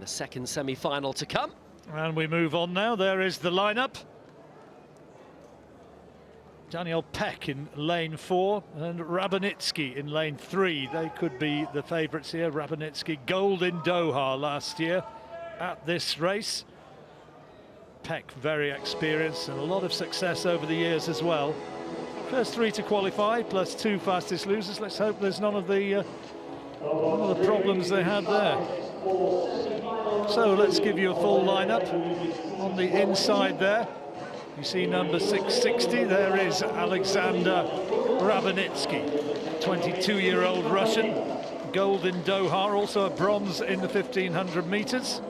the second semi-final to come. And we move on now. There is the lineup. Daniel PEK in lane 4 and RABOTNITSKIY in lane 3. They could be the favourites here. RABOTNITSKIY, gold in Doha last year at this race. PEK very experienced and a lot of success over the years as well. First 3 to qualify, plus 2 fastest losers. Let's hope there's none of the problems they had there. So let's give you a full lineup. On the inside there, you see number 660. There is Alexander RABOTNITSKIY, 22-year-old Russian, gold in Doha, also a bronze in the 1500 meters,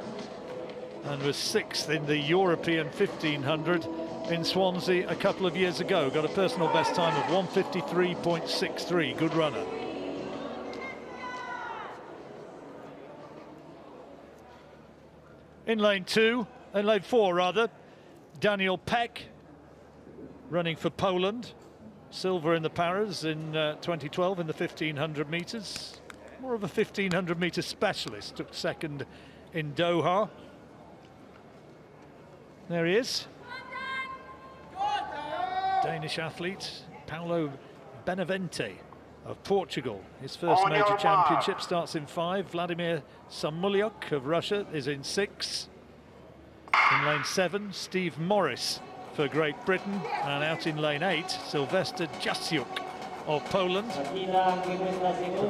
and was 6th in the European 1500 in Swansea a couple of years ago. Got a personal best time of 1:53.63. Good runner. In lane 4 rather, Daniel PEK, running for Poland. Silver in the Paras in 2012 in the 1500 meters. More of a 1500 meter specialist, took 2nd in Doha. There he is. Danish athlete, Paulo BENEVENTE of Portugal. His first major championship starts in 5. Vladimir SAMOLIUK of Russia is in 6. In lane 7, Steve Morris for Great Britain. And out in lane 8, Sylwester JACIUK of Poland.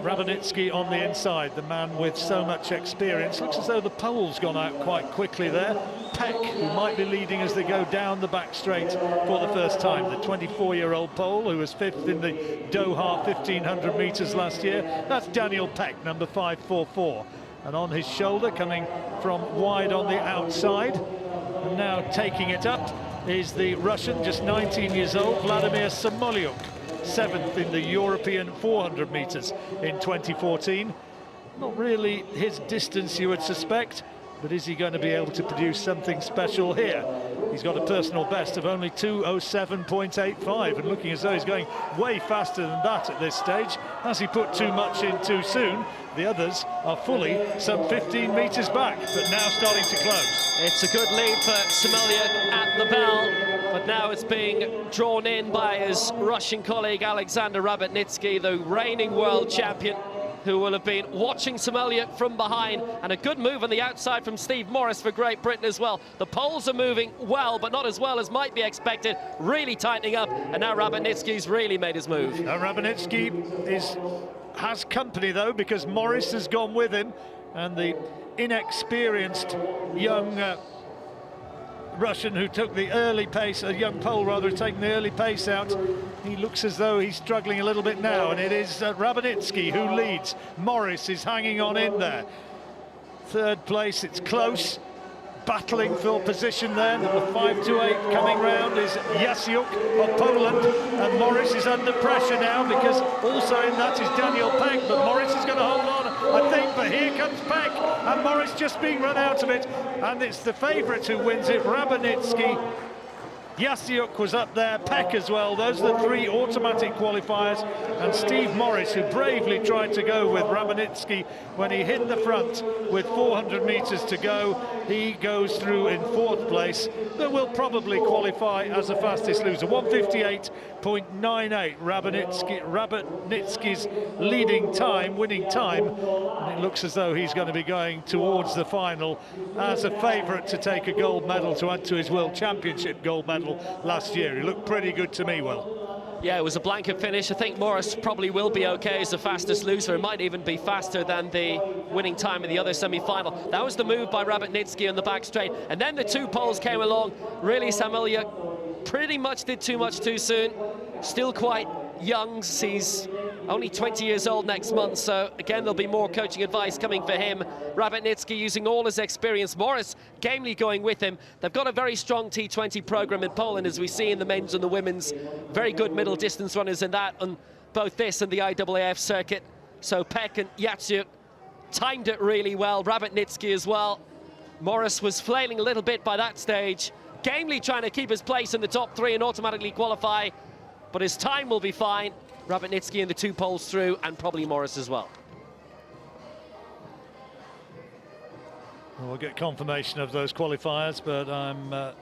RABOTNITSKIY on the inside, the man with so much experience. Looks as though the pole's gone out quite quickly there. PEK, who might be leading as they go down the back straight for the first time. The 24-year-old Pole, who was 5th in the Doha 1500 meters last year. That's Daniel PEK, number 544. And on his shoulder, coming from wide on the outside, and now taking it up, is the Russian, just 19 years old, Vladimir SAMOLIUK, 7th in the European 400 meters in 2014. Not really his distance, you would suspect, but is he going to be able to produce something special here? He's got a personal best of only 2:07.85, and looking as though he's going way faster than that at this stage. Has he put too much in too soon? The others are fully some 15 meters back, but now starting to close. It's a good lead for SAMOLIUK at the bell, but now it's being drawn in by his Russian colleague Alexander RABOTNITSKIY, the reigning world champion, who will have been watching SAMOLIUK from behind, and a good move on the outside from Steve Morris for Great Britain as well. The Poles are moving well, but not as well as might be expected, really tightening up, and now RABOTNITSKIY's really made his move. Now RABOTNITSKIY has company though, because Morris has gone with him, and the inexperienced young Russian who took the early pace, a young Pole rather, taking the early pace out. He looks as though he's struggling a little bit now, and it is RABOTNITSKIY who leads. Morris is hanging on in there. 3rd place, it's close. Battling for position there. Number 528 coming round is JACIUK of Poland, and Morris is under pressure now, because also in that is Daniel PEK, but Morris is going to hold on, I think, but here comes PEK, and Morris just being run out of it, and it's the favourite who wins it, RABOTNITSKIY. JACIUK was up there, PEK as well. Those are the 3 automatic qualifiers, and Steve Morris, who bravely tried to go with RABOTNITSKIY when he hit the front with 400 meters to go. He goes through in 4th place, but will probably qualify as the fastest loser. 1:58.98, RABOTNITSKIY's leading time, winning time, and it looks as though he's going to be going towards the final as a favourite to take a gold medal, to add to his World Championship gold medal last year. He looked pretty good to me, Will. Yeah, it was a blanket finish. I think Morris probably will be okay as the fastest loser. It might even be faster than the winning time in the other semi-final. That was the move by RABOTNITSKIY on the back straight. And then the 2 Poles came along. Really, SAMOLIUK pretty much did too much too soon. Still quite young. He's only 20 years old next month, so again there'll be more coaching advice coming for him. RABOTNITSKIY using all his experience. Morris gamely going with him. They've got a very strong T20 program in Poland, as we see in the men's and the women's. Very good middle distance runners in that, on both this and the IAAF circuit. So PEK and JACIUK timed it really well. RABOTNITSKIY as well. Morris was flailing a little bit by that stage, gamely trying to keep his place in the top 3 and automatically qualify, but his time will be fine. RABOTNITSKIY and the 2 Poles through, and probably Morris as well. We'll get confirmation of those qualifiers, but I'm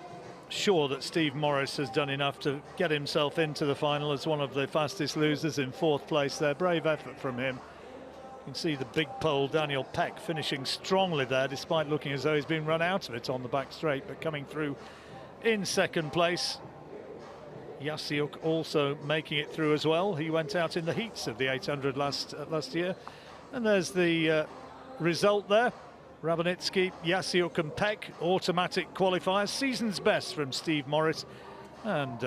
sure that Steve Morris has done enough to get himself into the final as one of the fastest losers in 4th place there. Brave effort from him. You can see the big Pole, Daniel PEK, finishing strongly there, despite looking as though he's been run out of it on the back straight, but coming through in 2nd place. JACIUK also making it through as well. He went out in the heats of the 800 last year. And there's the result there. RABOTNITSKIY, JACIUK and PEK, automatic qualifiers. Season's best from Steve Morris. And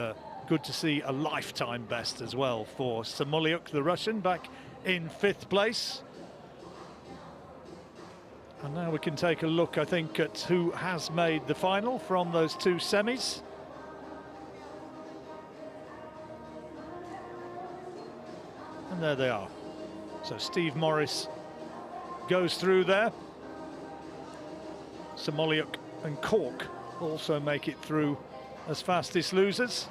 good to see a lifetime best as well for SAMOLIUK, the Russian, back in 5th place. And now we can take a look, I think, at who has made the final from those 2 semis. And there they are. So Steve Morris goes through there. SAMOLIUK and Cork also make it through as fastest losers.